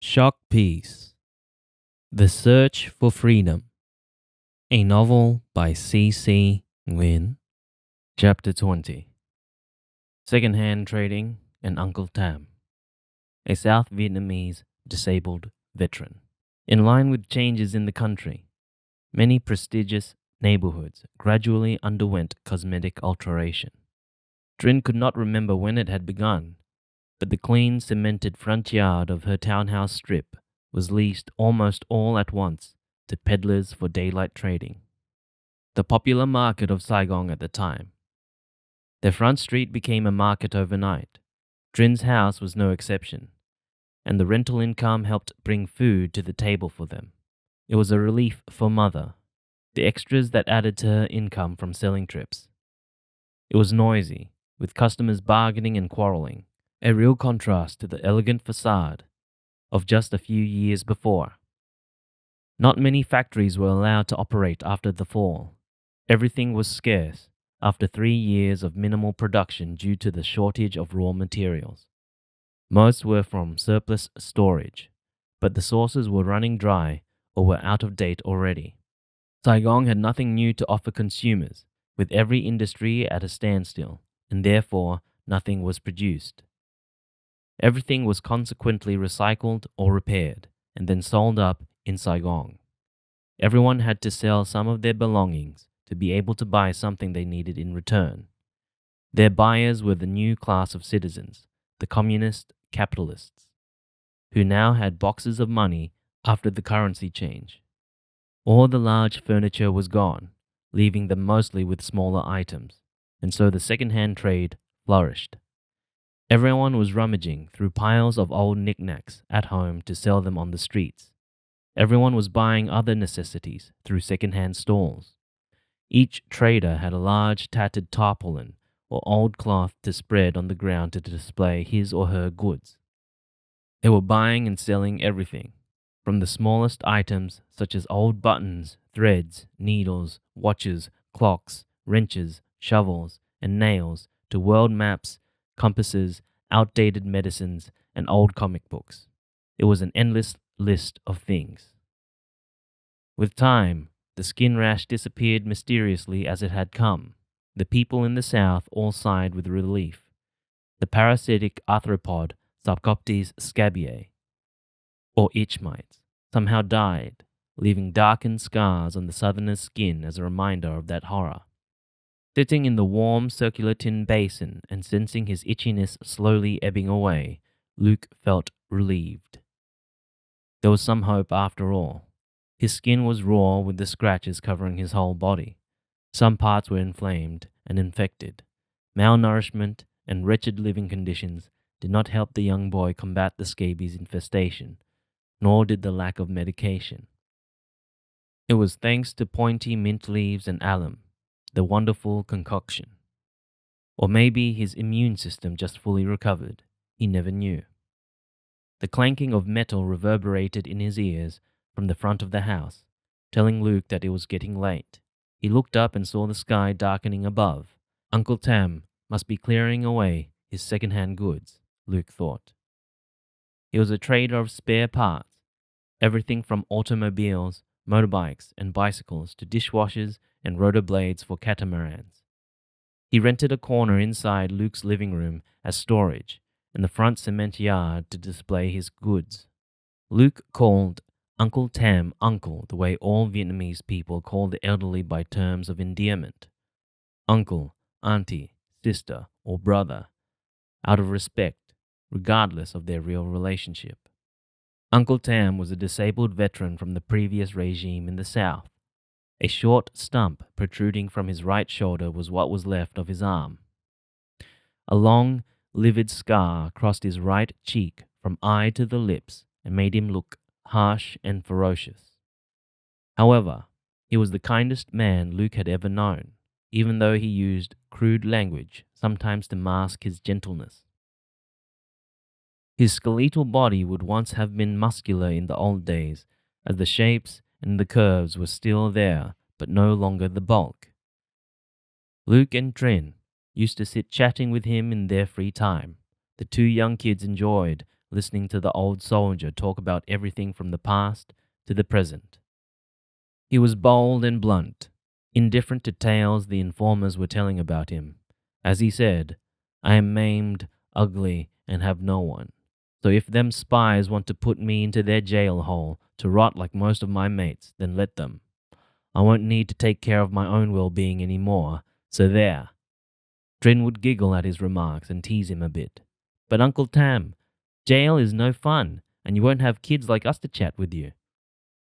Shock Piece: The Search for Freedom, a novel by C. Nguyen. Chapter 20: Secondhand Trading and Uncle Tam, a South Vietnamese disabled veteran. In line with changes in the country, many prestigious neighborhoods gradually underwent cosmetic alteration. Trin could not remember when it had begun, but the clean cemented front yard of her townhouse strip was leased almost all at once to peddlers for daylight trading. The popular market of Saigon at the time. Their front street became a market overnight. Trin's house was no exception, and the rental income helped bring food to the table for them. It was a relief for Mother, the extras that added to her income from selling trips. It was noisy, with customers bargaining and quarreling, a real contrast to the elegant facade of just a few years before. Not many factories were allowed to operate after the fall. Everything was scarce after 3 years of minimal production due to the shortage of raw materials. Most were from surplus storage, but the sources were running dry or were out of date already. Saigon had nothing new to offer consumers, with every industry at a standstill, and therefore nothing was produced. Everything was consequently recycled or repaired, and then sold up in Saigon. Everyone had to sell some of their belongings to be able to buy something they needed in return. Their buyers were the new class of citizens, the communist capitalists, who now had boxes of money after the currency change. All the large furniture was gone, leaving them mostly with smaller items, and so the second-hand trade flourished. Everyone was rummaging through piles of old knickknacks at home to sell them on the streets. Everyone was buying other necessities through second-hand stalls. Each trader had a large tattered tarpaulin or old cloth to spread on the ground to display his or her goods. They were buying and selling everything, from the smallest items such as old buttons, threads, needles, watches, clocks, wrenches, shovels, and nails, to world maps, compasses, outdated medicines, and old comic books. It was an endless list of things. With time, the skin rash disappeared mysteriously as it had come. The people in the south all sighed with relief. The parasitic arthropod Sarcoptes scabiei, or itch mites, somehow died, leaving darkened scars on the southerner's skin as a reminder of that horror. Sitting in the warm circular tin basin and sensing his itchiness slowly ebbing away, Luke felt relieved. There was some hope after all. His skin was raw with the scratches covering his whole body. Some parts were inflamed and infected. Malnourishment and wretched living conditions did not help the young boy combat the scabies infestation, nor did the lack of medication. It was thanks to pointy mint leaves and alum, the wonderful concoction. Or maybe his immune system just fully recovered. He never knew. The clanking of metal reverberated in his ears from the front of the house, telling Luke that it was getting late. He looked up and saw the sky darkening above. Uncle Tam must be clearing away his second-hand goods, Luke thought. He was a trader of spare parts, everything from automobiles, motorbikes, and bicycles to dishwashers and rotor blades for catamarans. He rented a corner inside Luke's living room as storage and the front cement yard to display his goods. Luke called Uncle Tam uncle the way all Vietnamese people call the elderly by terms of endearment. Uncle, auntie, sister, or brother, out of respect, regardless of their real relationship. Uncle Tam was a disabled veteran from the previous regime in the South. A short stump protruding from his right shoulder was what was left of his arm. A long, livid scar crossed his right cheek from eye to the lips and made him look harsh and ferocious. However, he was the kindest man Luke had ever known, even though he used crude language sometimes to mask his gentleness. His skeletal body would once have been muscular in the old days, as the shapes and the curves were still there, but no longer the bulk. Luke and Trin used to sit chatting with him in their free time. The two young kids enjoyed listening to the old soldier talk about everything from the past to the present. He was bold and blunt, indifferent to tales the informers were telling about him. As he said, I am maimed, ugly, and have no one. So if them spies want to put me into their jail hole to rot like most of my mates, then let them. I won't need to take care of my own well-being anymore, so there. Drin would giggle at his remarks and tease him a bit. But Uncle Tam, jail is no fun, and you won't have kids like us to chat with you.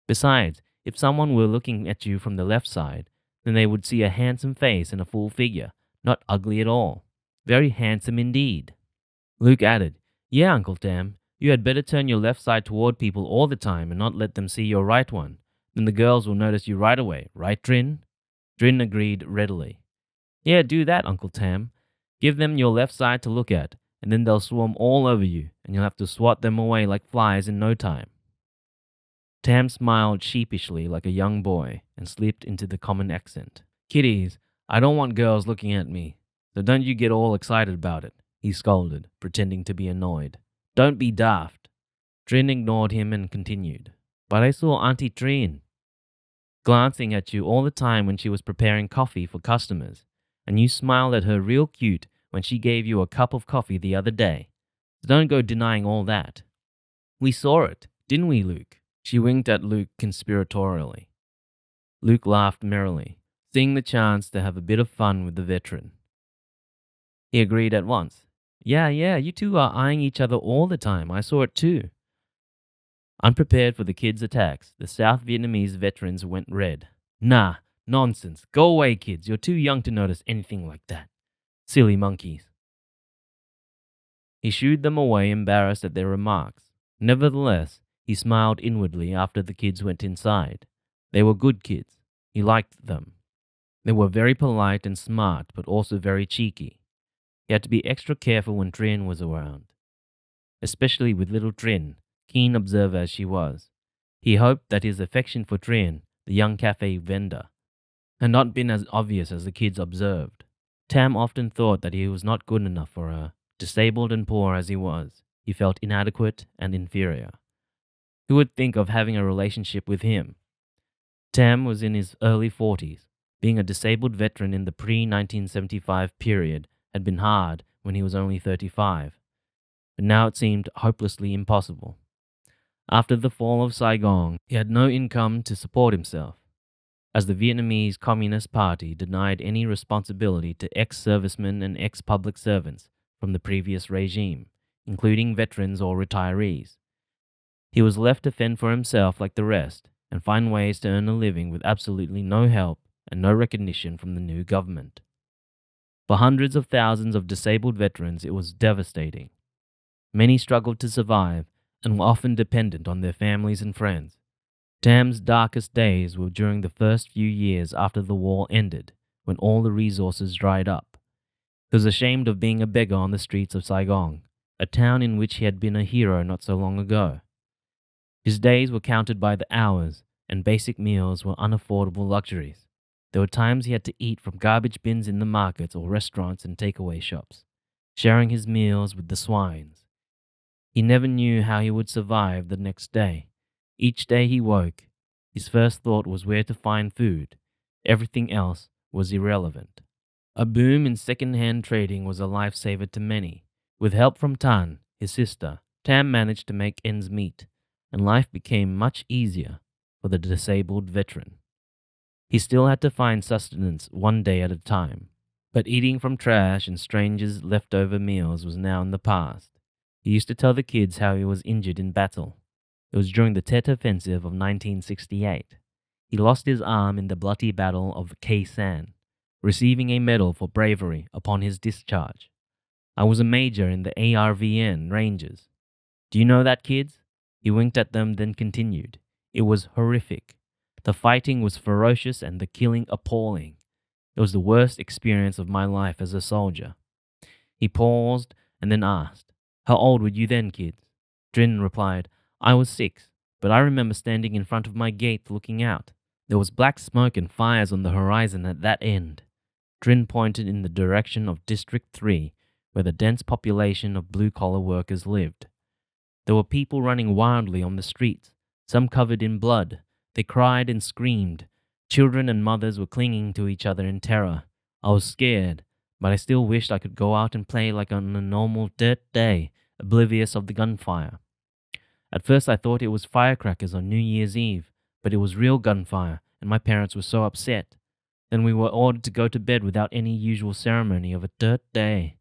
Besides, if someone were looking at you from the left side, then they would see a handsome face and a full figure, not ugly at all. Very handsome indeed. Luke added, Yeah, Uncle Tam, you had better turn your left side toward people all the time and not let them see your right one. Then the girls will notice you right away, right, Drin? Drin agreed readily. Yeah, do that, Uncle Tam. Give them your left side to look at, and then they'll swarm all over you, and you'll have to swat them away like flies in no time. Tam smiled sheepishly like a young boy and slipped into the common accent. Kiddies, I don't want girls looking at me, so don't you get all excited about it, he scolded, pretending to be annoyed. Don't be daft. Drin ignored him and continued. But I saw Auntie Trin glancing at you all the time when she was preparing coffee for customers, and you smiled at her real cute when she gave you a cup of coffee the other day. So don't go denying all that. We saw it, didn't we, Luke? She winked at Luke conspiratorially. Luke laughed merrily, seeing the chance to have a bit of fun with the veteran. He agreed at once. Yeah, you two are eyeing each other all the time. I saw it too. Unprepared for the kids' attacks, the South Vietnamese veterans went red. Nah, nonsense. Go away, kids. You're too young to notice anything like that. Silly monkeys. He shooed them away, embarrassed at their remarks. Nevertheless, he smiled inwardly after the kids went inside. They were good kids. He liked them. They were very polite and smart, but also very cheeky. He had to be extra careful when Trin was around, especially with little Trin, keen observer as she was. He hoped that his affection for Trin, the young cafe vendor, had not been as obvious as the kids observed. Tam often thought that he was not good enough for her. Disabled and poor as he was, he felt inadequate and inferior. Who would think of having a relationship with him? Tam was in his early 40s. Being a disabled veteran in the pre-1975 period had been hard when he was only 35, but now it seemed hopelessly impossible. After the fall of Saigon, he had no income to support himself, as the Vietnamese Communist Party denied any responsibility to ex-servicemen and ex-public servants from the previous regime, including veterans or retirees. He was left to fend for himself like the rest and find ways to earn a living with absolutely no help and no recognition from the new government. For hundreds of thousands of disabled veterans, it was devastating. Many struggled to survive and were often dependent on their families and friends. Tam's darkest days were during the first few years after the war ended, when all the resources dried up. He was ashamed of being a beggar on the streets of Saigon, a town in which he had been a hero not so long ago. His days were counted by the hours, and basic meals were unaffordable luxuries. There were times he had to eat from garbage bins in the markets or restaurants and takeaway shops, sharing his meals with the swines. He never knew how he would survive the next day. Each day he woke, his first thought was where to find food. Everything else was irrelevant. A boom in second-hand trading was a lifesaver to many. With help from Tan, his sister, Tam managed to make ends meet, and life became much easier for the disabled veteran. He still had to find sustenance one day at a time, but eating from trash and strangers' leftover meals was now in the past. He used to tell the kids how he was injured in battle. It was during the Tet Offensive of 1968. He lost his arm in the bloody Battle of Khe Sanh, receiving a medal for bravery upon his discharge. I was a major in the ARVN Rangers. Do you know that, kids? He winked at them, then continued. It was horrific. The fighting was ferocious and the killing appalling. It was the worst experience of my life as a soldier. He paused and then asked, How old were you then, kids? Drin replied, I was 6, but I remember standing in front of my gate looking out. There was black smoke and fires on the horizon at that end. Drin pointed in the direction of District 3, where the dense population of blue-collar workers lived. There were people running wildly on the streets, some covered in blood. They cried and screamed. Children and mothers were clinging to each other in terror. I was scared, but I still wished I could go out and play like on a normal dirt day, oblivious of the gunfire. At first I thought it was firecrackers on New Year's Eve, but it was real gunfire, and my parents were so upset. Then we were ordered to go to bed without any usual ceremony of a dirt day.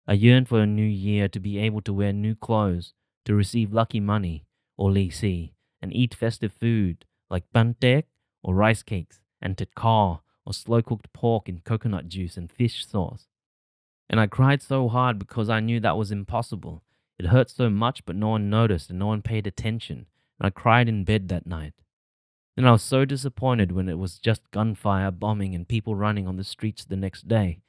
I yearned for a new year to be able to wear new clothes, to receive lucky money, or lisi, and eat festive food like bantek or rice cakes, and tetkar or slow-cooked pork in coconut juice and fish sauce. And I cried so hard because I knew that was impossible. It hurt so much, but no one noticed and no one paid attention, and I cried in bed that night. Then I was so disappointed when it was just gunfire, bombing, and people running on the streets the next day.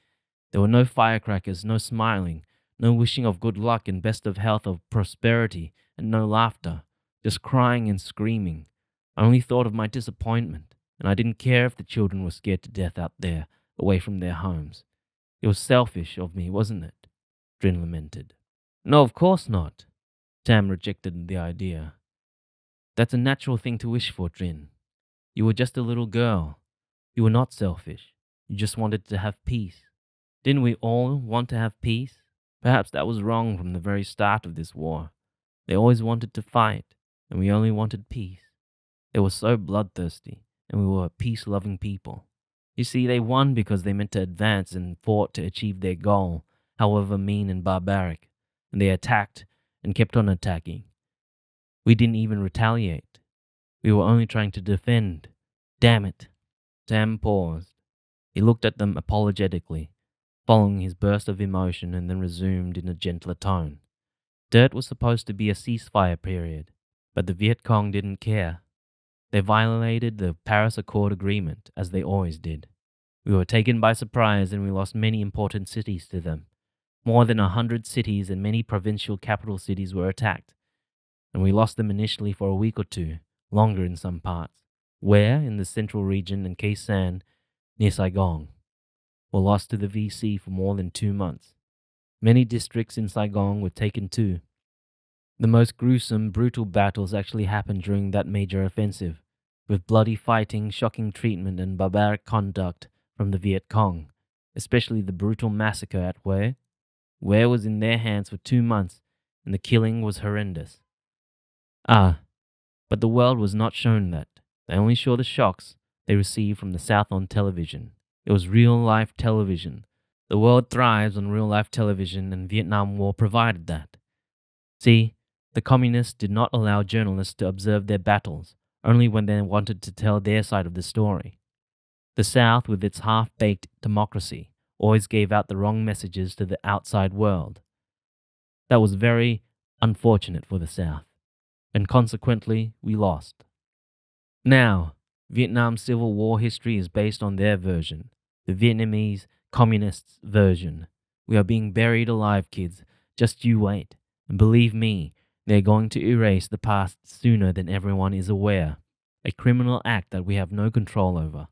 There were no firecrackers, no smiling, no wishing of good luck and best of health, of prosperity, and no laughter, just crying and screaming. I only thought of my disappointment, and I didn't care if the children were scared to death out there, away from their homes. It was selfish of me, wasn't it? Drin lamented. No, of course not. Tam rejected the idea. That's a natural thing to wish for, Drin. You were just a little girl. You were not selfish. You just wanted to have peace. Didn't we all want to have peace? Perhaps that was wrong from the very start of this war. They always wanted to fight, and we only wanted peace. They were so bloodthirsty, and we were a peace-loving people. You see, they won because they meant to advance and fought to achieve their goal, however mean and barbaric, and they attacked and kept on attacking. We didn't even retaliate. We were only trying to defend. Damn it. Tam paused. He looked at them apologetically, following his burst of emotion, and then resumed in a gentler tone. Dirt was supposed to be a ceasefire period, but the Viet Cong didn't care. They violated the Paris Accord agreement, as they always did. We were taken by surprise and we lost many important cities to them. More than 100 cities and many provincial capital cities were attacked, and we lost them initially for a week or two, longer in some parts, where, in the central region and Khe Sanh, near Saigon, were lost to the VC for more than 2 months. Many districts in Saigon were taken too. The most gruesome, brutal battles actually happened during that major offensive, with bloody fighting, shocking treatment, and barbaric conduct from the Viet Cong, especially the brutal massacre at Hue. Hue was in their hands for 2 months, and the killing was horrendous. But the world was not shown that. They only saw the shocks they received from the South on television. It was real-life television. The world thrives on real-life television, and Vietnam War provided that. See, the communists did not allow journalists to observe their battles, only when they wanted to tell their side of the story. The South, with its half-baked democracy, always gave out the wrong messages to the outside world. That was very unfortunate for the South, and consequently, we lost. Now, Vietnam's Civil War history is based on their version, the Vietnamese communists' version. We are being buried alive, kids. Just you wait. And believe me, they're going to erase the past sooner than everyone is aware. A criminal act that we have no control over.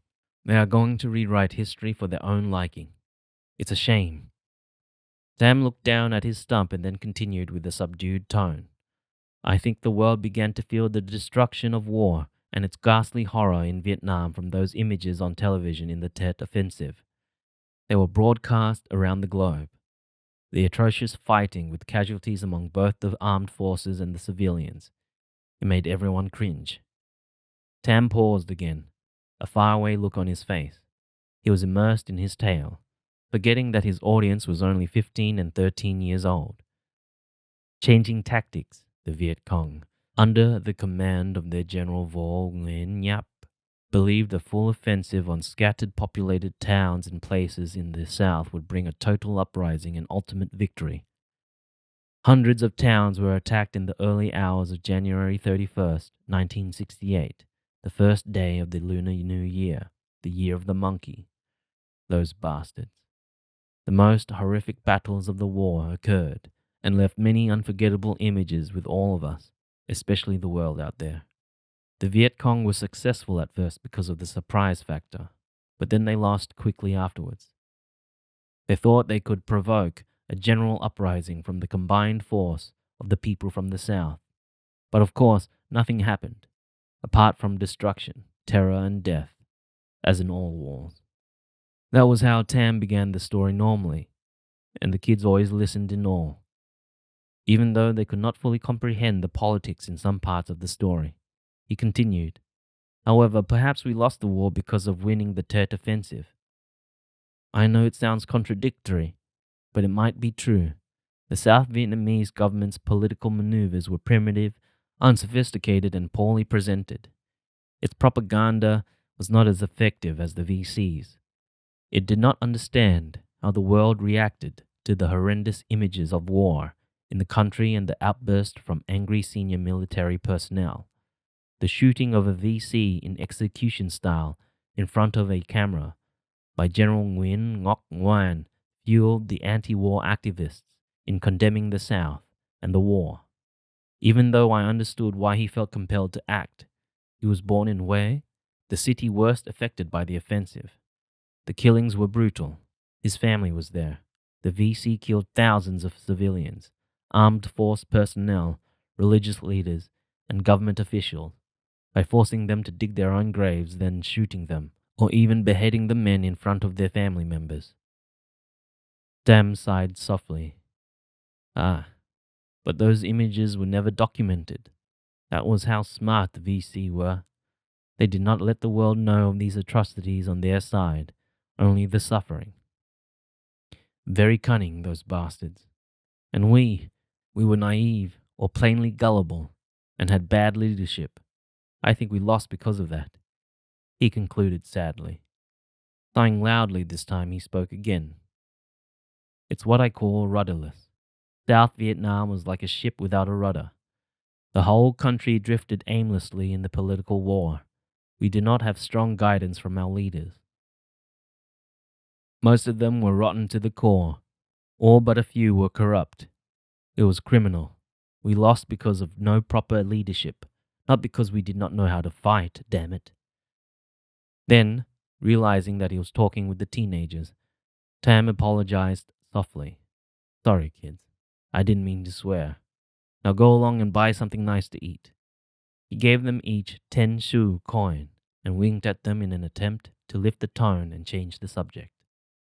They are going to rewrite history for their own liking. It's a shame. Sam looked down at his stump and then continued with a subdued tone. I think the world began to feel the destruction of war and its ghastly horror in Vietnam from those images on television in the Tet Offensive. They were broadcast around the globe. The atrocious fighting with casualties among both the armed forces and the civilians. It made everyone cringe. Tam paused again, a faraway look on his face. He was immersed in his tale, forgetting that his audience was only 15 and 13 years old. Changing tactics, the Viet Cong, under the command of their General Vo Nguyen, believed a full offensive on scattered populated towns and places in the south would bring a total uprising and ultimate victory. Hundreds of towns were attacked in the early hours of January 31st, 1968, the first day of the Lunar New Year, the year of the monkey. Those bastards. The most horrific battles of the war occurred and left many unforgettable images with all of us, especially the world out there. The Viet Cong was successful at first because of the surprise factor, but then they lost quickly afterwards. They thought they could provoke a general uprising from the combined force of the people from the South. But of course, nothing happened, apart from destruction, terror, and death, as in all wars. That was how Tam began the story normally, and the kids always listened in awe, even though they could not fully comprehend the politics in some parts of the story. He continued, however, perhaps we lost the war because of winning the Tet Offensive. I know it sounds contradictory, but it might be true. The South Vietnamese government's political maneuvers were primitive, unsophisticated, and poorly presented. Its propaganda was not as effective as the VC's. It did not understand how the world reacted to the horrendous images of war in the country and the outburst from angry senior military personnel. The shooting of a VC in execution style in front of a camera by General Nguyen fueled the anti-war activists in condemning the South and the war. Even though I understood why he felt compelled to act, he was born in Hue, the city worst affected by the offensive. The killings were brutal. His family was there. The VC killed thousands of civilians, armed force personnel, religious leaders, and government officials by forcing them to dig their own graves, then shooting them, or even beheading the men in front of their family members. Tam sighed softly. Ah, but those images were never documented. That was how smart the VC were. They did not let the world know of these atrocities on their side, only the suffering. Very cunning, those bastards. And we were naive or plainly gullible and had bad leadership. I think we lost because of that, he concluded sadly. Sighing loudly this time, he spoke again. It's what I call rudderless. South Vietnam was like a ship without a rudder. The whole country drifted aimlessly in the political war. We did not have strong guidance from our leaders. Most of them were rotten to the core. All but a few were corrupt. It was criminal. We lost because of no proper leadership, not because we did not know how to fight, damn it. Then, realizing that he was talking with the teenagers, Tam apologized softly. Sorry, kids. I didn't mean to swear. Now go along and buy something nice to eat. He gave them each 10 shu coin and winked at them in an attempt to lift the tone and change the subject.